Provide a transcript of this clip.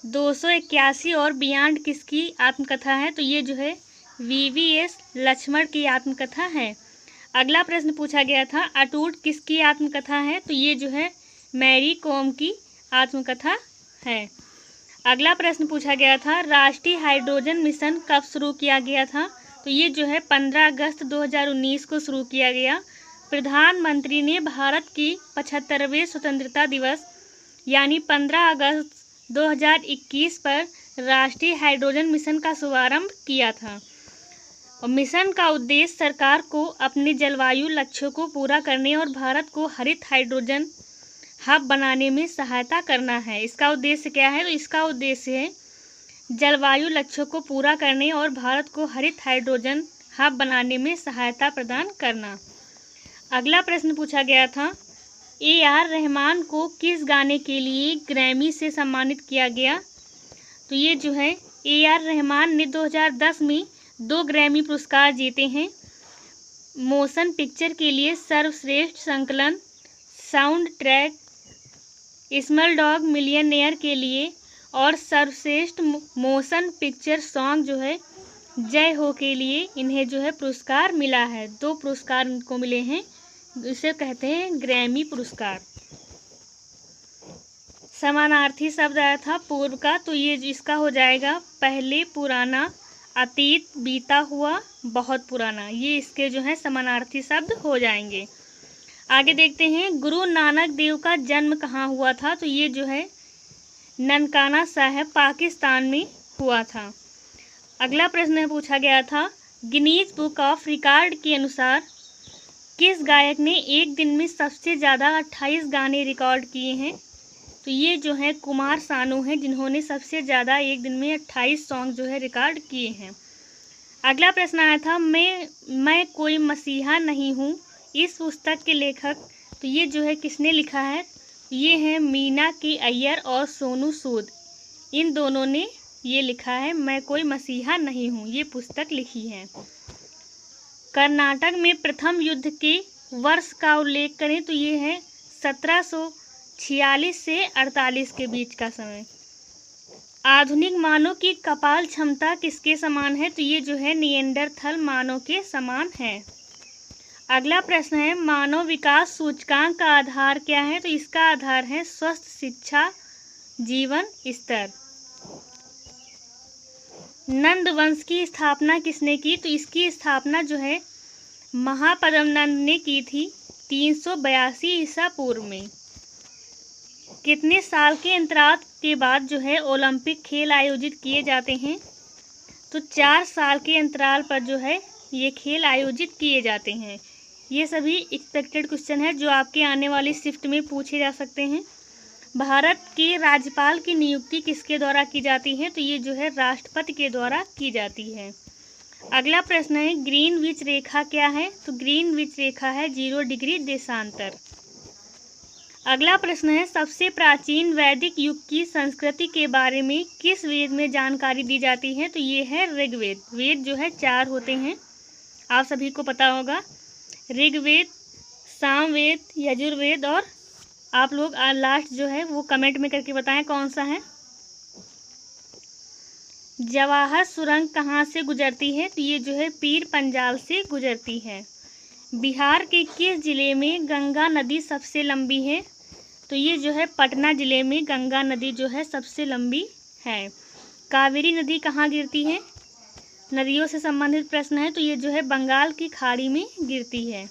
281 और बियॉन्ड किसकी आत्मकथा है? तो ये जो है VVS लक्ष्मण की आत्मकथा है। अगला प्रश्न पूछा गया था, अटूट किसकी आत्मकथा है? तो ये जो है मैरी कॉम की आत्मकथा है। अगला प्रश्न पूछा गया था, राष्ट्रीय हाइड्रोजन मिशन कब शुरू किया गया था? तो ये जो है 15 अगस्त 2019 को शुरू किया गया। प्रधानमंत्री ने भारत की 75वें स्वतंत्रता दिवस यानी 15 अगस्त 2021 पर राष्ट्रीय हाइड्रोजन मिशन का शुभारंभ किया था। और मिशन का उद्देश्य सरकार को अपने जलवायु लक्ष्यों को पूरा करने और भारत को हरित हाइड्रोजन हब बनाने में सहायता करना है। इसका उद्देश्य क्या है? तो इसका उद्देश्य है जलवायु लक्ष्यों को पूरा करने और भारत को हरित हाइड्रोजन हब बनाने में सहायता प्रदान करना। अगला प्रश्न पूछा गया था, AR रहमान को किस गाने के लिए ग्रैमी से सम्मानित किया गया? तो ये जो है AR रहमान ने 2010 में 2 ग्रैमी पुरस्कार जीते हैं। मोशन पिक्चर के लिए सर्वश्रेष्ठ संकलन, साउंड ट्रैक, स्मॉलडॉग मिलियनेयर के लिए और सर्वश्रेष्ठ मोशन पिक्चर सॉन्ग जो है जय हो के लिए इन्हें जो है पुरस्कार मिला है। 2 पुरस्कार इनको मिले हैं, इसे कहते हैं ग्रैमी पुरस्कार। समानार्थी शब्द आया था पूर्व का, तो ये इसका हो जाएगा पहले पुराना, अतीत, बीता हुआ, बहुत पुराना। ये इसके जो है समानार्थी शब्द हो जाएंगे। आगे देखते हैं, गुरु नानक देव का जन्म कहाँ हुआ था? तो ये जो है ननकाना साहिब पाकिस्तान में हुआ था। अगला प्रश्न पूछा गया था, गिनीज बुक ऑफ रिकॉर्ड के अनुसार किस गायक ने एक दिन में सबसे ज़्यादा 28 गाने रिकॉर्ड किए हैं? तो ये जो है कुमार सानू हैं, जिन्होंने सबसे ज़्यादा एक दिन में 28 सॉन्ग जो है रिकॉर्ड किए हैं। अगला प्रश्न आया था, मैं कोई मसीहा नहीं हूँ, इस पुस्तक के लेखक, तो ये जो है किसने लिखा है? ये हैं मीना के अय्यर और सोनू सूद। इन दोनों ने ये लिखा है, मैं कोई मसीहा नहीं हूँ, ये पुस्तक लिखी है। कर्नाटक में प्रथम युद्ध के वर्ष का उल्लेख करें तो ये है 1746 से 48 के बीच का समय। आधुनिक मानव की कपाल क्षमता किसके समान है? तो ये जो है निएंडरथल मानव के समान है। अगला प्रश्न है, मानव विकास सूचकांक का आधार क्या है? तो इसका आधार है स्वस्थ शिक्षा, जीवन स्तर। नंद वंश की स्थापना किसने की? तो इसकी स्थापना जो है महापद्म नंद ने की थी 382 ईसा पूर्व में। कितने साल के अंतराल के बाद जो है ओलंपिक खेल आयोजित किए जाते हैं? तो 4 साल के अंतराल पर जो है ये खेल आयोजित किए जाते हैं। ये सभी एक्सपेक्टेड क्वेश्चन है जो आपके आने वाली शिफ्ट में पूछे जा सकते हैं। भारत के राज्यपाल की नियुक्ति किसके द्वारा की जाती है? तो ये जो है राष्ट्रपति के द्वारा की जाती है। अगला प्रश्न है, ग्रीनविच रेखा क्या है? तो ग्रीनविच रेखा है 0 डिग्री देशांतर। अगला प्रश्न है, सबसे प्राचीन वैदिक युग की संस्कृति के बारे में किस वेद में जानकारी दी जाती है? तो ये है ऋग्वेद। वेद जो है 4 होते हैं, आप सभी को पता होगा, ऋग्वेद, सामवेद, यजुर्वेद, और आप लोग लास्ट जो है वो कमेंट में करके बताएं कौन सा है। जवाहर सुरंग कहाँ से गुजरती है? तो ये जो है पीर पंजाल से गुजरती है। बिहार के किस जिले में गंगा नदी सबसे लंबी है? तो ये जो है पटना जिले में गंगा नदी जो है सबसे लंबी है। कावेरी नदी कहाँ गिरती है? नदियों से संबंधित प्रश्न है, तो ये जो है बंगाल की खाड़ी में गिरती है।